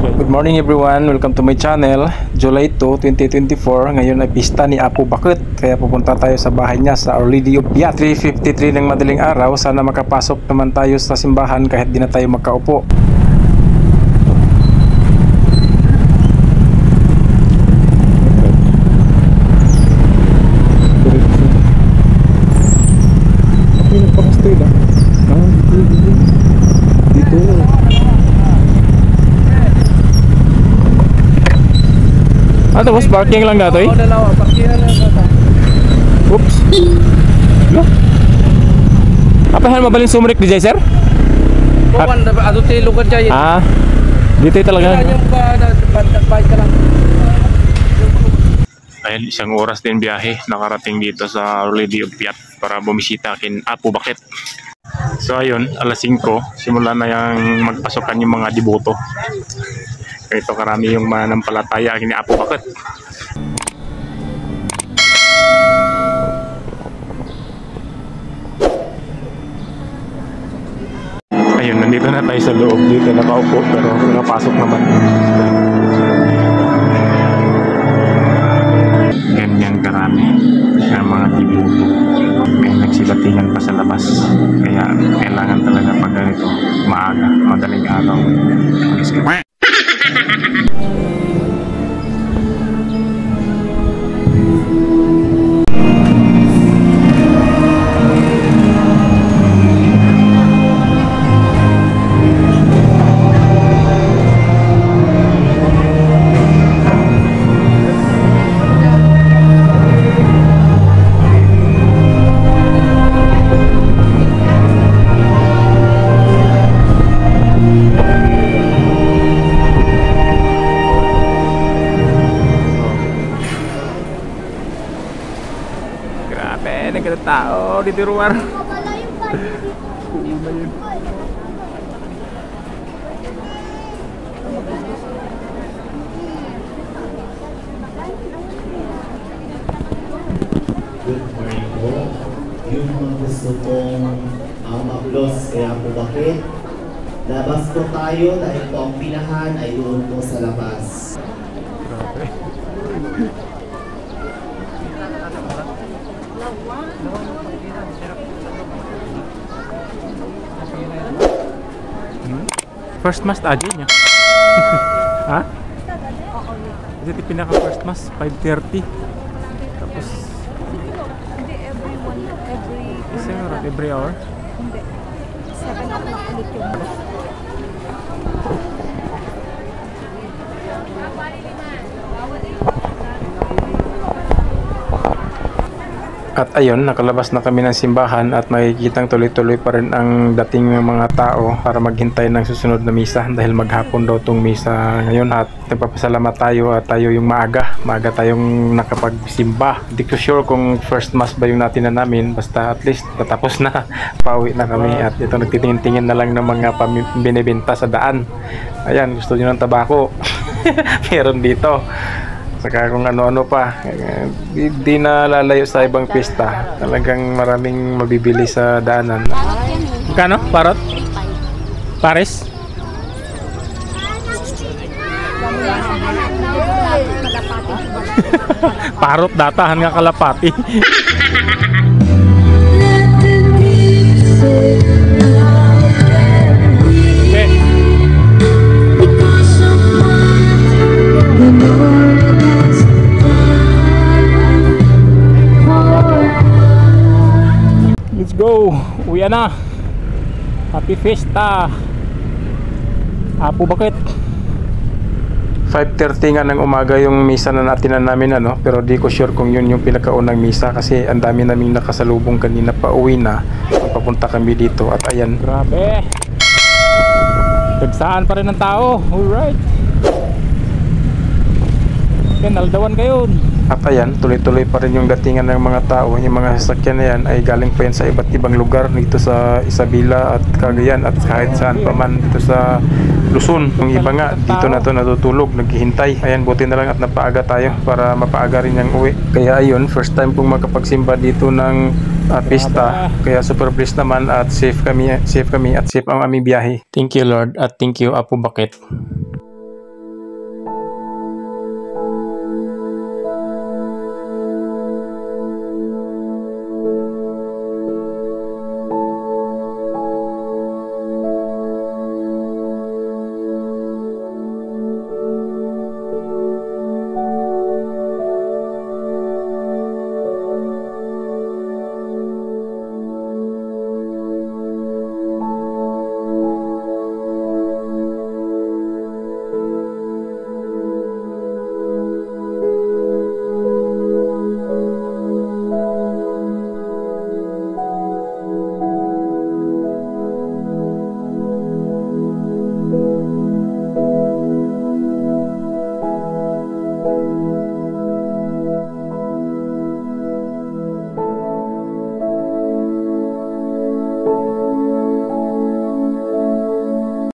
Good morning everyone, welcome to my channel. July 2, 2024. Ngayon ay pista ni Apo Bakit, kaya pupunta tayo sa bahay niya sa Our Lady of Piat. 3:53 ng madaling araw. Sana makapasok naman tayo sa simbahan kahit di na tayo magkaupo. Tapos parking lang dito eh? Oo, dalawa. Parkingan lang dito. Oops. Ano? Apahan mabalin sumrik di sir? Bukan, ato tayo lugar dyan. Ah, dito talaga. Ayun, isang oras din biyahe. Nakarating dito sa Our Lady of Piat para bumisita kin Apo Bakit. So ayun, alas 5, simula na yung magpasokan yung mga deboto. Ito karami yung manampalataya kini Apo Bakit. Ayun, nandito na tayo sa loob. Dito nakaupo pero nakapasok naman. Ganyan karami ng mga dibuto. May nagsilatingan pa sa labas. Kaya kailangan talaga pag ganito maaga, madaling araw. Tao di luar. Good morning po. Yung mga gusto kong maplos kay Apo Bakit, labas po tayo dahil po ang pinahan ay doon po sa labas. First mass aja niya. Ha? Kasi pinaka first mass 5:30. Tapos hindi every hour. Hindi 7 o'clock ulit yung At ayun, nakalabas na kami ng simbahan at makikitang tuloy-tuloy pa rin ang dating ng mga tao para maghintay ng susunod na misa dahil maghapon daw tong misa ngayon at nagpapasalamat tayo at tayo yung maaga tayong nakapagsimba. Hindi ko sure kung first mass ba yung natin na namin, basta at least natapos na, pauwi na kami at ito nagtitingin-tingin na lang ng mga binibenta sa daan. Ayan, gusto nyo ng tabako meron dito. Saka kung ano-ano pa, di na lalayo sa ibang pista. Talagang maraming mabibili sa daanan. Magkano? Parot? Pares? Parot datahan nga kalapati. Let's go! Uwi na! Happy Fiesta! Apo Bakit! 5:30 nga ng umaga yung misa na natinan namin pero di ko sure kung yun yung pinakaunang misa kasi ang dami naming nakasalubong kanina pa uwi na. Papunta kami dito at ayan. Grabe! Tagsaan pa rin ng tao! Alright! Yan, naldawan kayo! At ayan, tuloy-tuloy pa rin yung datingan ng mga tao. Yung mga sasakyan na yan ay galing pa yan sa iba't ibang lugar dito sa Isabela at Cagayan at kahit saan pa man dito sa Luzon. Yung iba nga dito na to natutulog, naghihintay. Ayan, buti na lang at napaaga tayo para mapaaga rin yung uwi. Kaya ayun, first time pong makapagsimba dito ng pista. Kaya super blessed naman at safe kami at safe ang aming biyahe. Thank you Lord at thank you Apo Bakit.